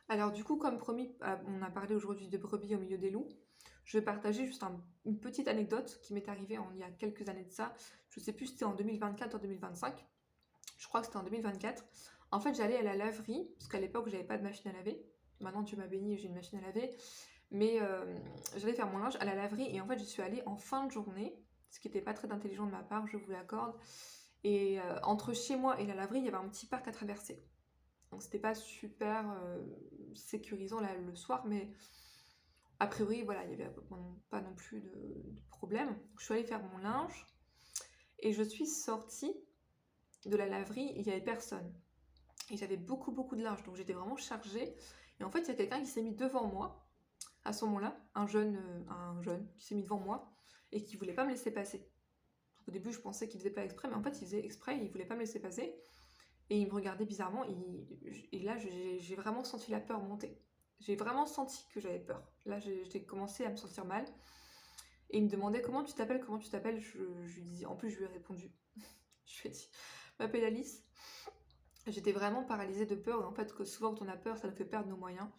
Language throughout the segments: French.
Alors du coup, comme promis, on a parlé aujourd'hui de brebis au milieu des loups. Je vais partager juste une petite anecdote qui m'est arrivée il y a quelques années de ça. Je sais plus si c'était en 2024 ou en 2025. Je crois que c'était en 2024. En fait, j'allais à la laverie, parce qu'à l'époque, j'avais pas de machine à laver. Maintenant, Dieu m'a béni, j'ai une machine à laver. Mais j'allais faire mon linge à la laverie et en fait, je suis allée en fin de journée, ce qui n'était pas très intelligent de ma part, je vous l'accorde. Et entre chez moi et la laverie, il y avait un petit parc à traverser. Donc c'était pas super sécurisant là, le soir, mais a priori, voilà, il y avait pas non plus de problème. Donc, je suis allée faire mon linge et je suis sortie de la laverie, il y avait personne. Et j'avais beaucoup beaucoup de linge, donc j'étais vraiment chargée. Et en fait, il y a quelqu'un qui s'est mis devant moi à ce moment-là, un jeune qui s'est mis devant moi et qui voulait pas me laisser passer. Au début, je pensais qu'il faisait pas exprès, mais en fait, il faisait exprès, il voulait pas me laisser passer. Et il me regardait bizarrement, et là, j'ai vraiment senti la peur monter. J'ai vraiment senti que j'avais peur. Là, j'ai commencé à me sentir mal. Et il me demandait comment tu t'appelles. Je lui dis, en plus, je lui ai répondu. Je lui ai dit, je m'appelle Alice. J'étais vraiment paralysée de peur. Et en fait, que souvent, quand on a peur, ça nous fait perdre nos moyens.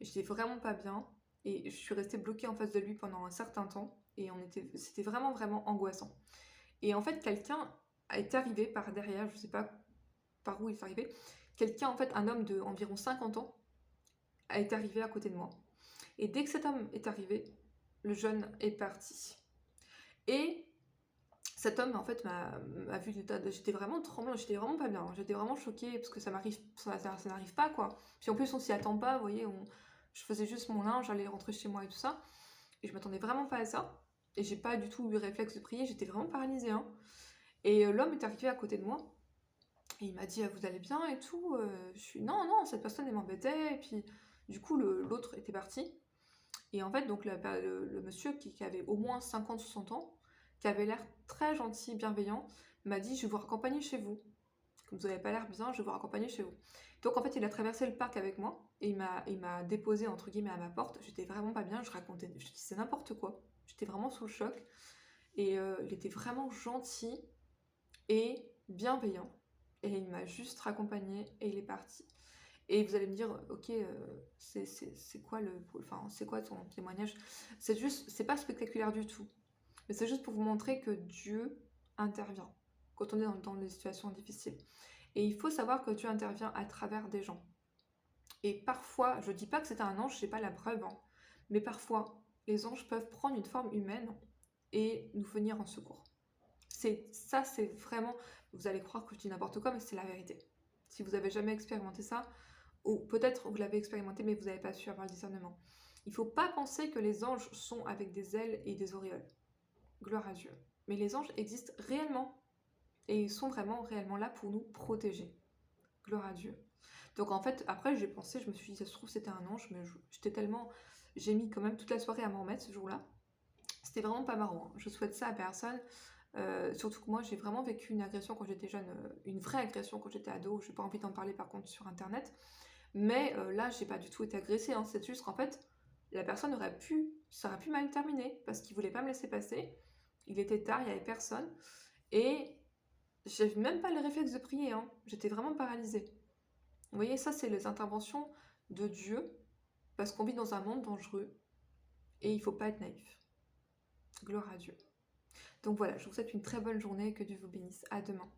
Et j'étais vraiment pas bien. Et je suis restée bloquée en face de lui pendant un certain temps. Et c'était vraiment, vraiment angoissant. Et en fait, quelqu'un est arrivé par derrière, je sais pas par où il est arrivé. Quelqu'un, en fait, un homme de environ 50 ans, est arrivé à côté de moi. Et dès que cet homme est arrivé, le jeune est parti. Et cet homme, en fait, m'a vu l'état de... J'étais vraiment tremblante, j'étais vraiment pas bien. J'étais vraiment choquée, parce que ça m'arrive, ça n'arrive pas, quoi. Puis en plus, on s'y attend pas, vous voyez, je faisais juste mon linge, j'allais rentrer chez moi et tout ça. Et je m'attendais vraiment pas à ça. Et j'ai pas du tout eu réflexe de prier, j'étais vraiment paralysée, hein. Et l'homme est arrivé à côté de moi. Et il m'a dit: «Ah, vous allez bien et tout?» Je suis: «Non, non, cette personne, elle m'embêtait» et puis du coup, l'autre était parti et en fait, donc le monsieur qui avait au moins 50 60 ans, qui avait l'air très gentil, bienveillant, m'a dit: «Je vais vous raccompagner chez vous. Comme vous avez pas l'air bien, je vais vous raccompagner chez vous». Donc en fait, il a traversé le parc avec moi et il m'a «déposée» entre guillemets à ma porte. J'étais vraiment pas bien, je disais n'importe quoi. J'étais vraiment sous le choc et il était vraiment gentil et bienveillant. Et il m'a juste raccompagnée et il est parti. Et vous allez me dire, ok, c'est quoi enfin, c'est quoi ton témoignage? C'est pas spectaculaire du tout, mais c'est juste pour vous montrer que Dieu intervient quand on est dans des situations difficiles. Et il faut savoir que Dieu intervient à travers des gens. Et parfois, je dis pas que c'est un ange, j'ai pas la preuve, hein, mais parfois, les anges peuvent prendre une forme humaine et nous venir en secours. C'est vraiment, vous allez croire que je dis n'importe quoi, mais c'est la vérité. Si vous avez jamais expérimenté ça, ou peut-être vous l'avez expérimenté, mais vous n'avez pas su avoir le discernement. Il ne faut pas penser que les anges sont avec des ailes et des auréoles. Gloire à Dieu. Mais les anges existent réellement. Et ils sont vraiment réellement là pour nous protéger. Gloire à Dieu. Donc en fait, après j'ai pensé, je me suis dit, ça se trouve c'était un ange, mais j'étais tellement... J'ai mis quand même toute la soirée à m'en remettre ce jour-là. C'était vraiment pas marrant, hein. Je souhaite ça à personne. Surtout que moi j'ai vraiment vécu une agression quand j'étais jeune, une vraie agression quand j'étais ado. J'ai pas envie d'en parler par contre sur internet. Mais là, j'ai pas du tout été agressée, hein. C'est juste qu'en fait, la personne ça aurait pu mal terminer parce qu'il voulait pas me laisser passer. Il était tard, il y avait personne. Et j'avais même pas le réflexe de prier, hein. J'étais vraiment paralysée. Vous voyez, ça, c'est les interventions de Dieu parce qu'on vit dans un monde dangereux et il faut pas être naïf. Gloire à Dieu. Donc voilà, je vous souhaite une très bonne journée, que Dieu vous bénisse. À demain.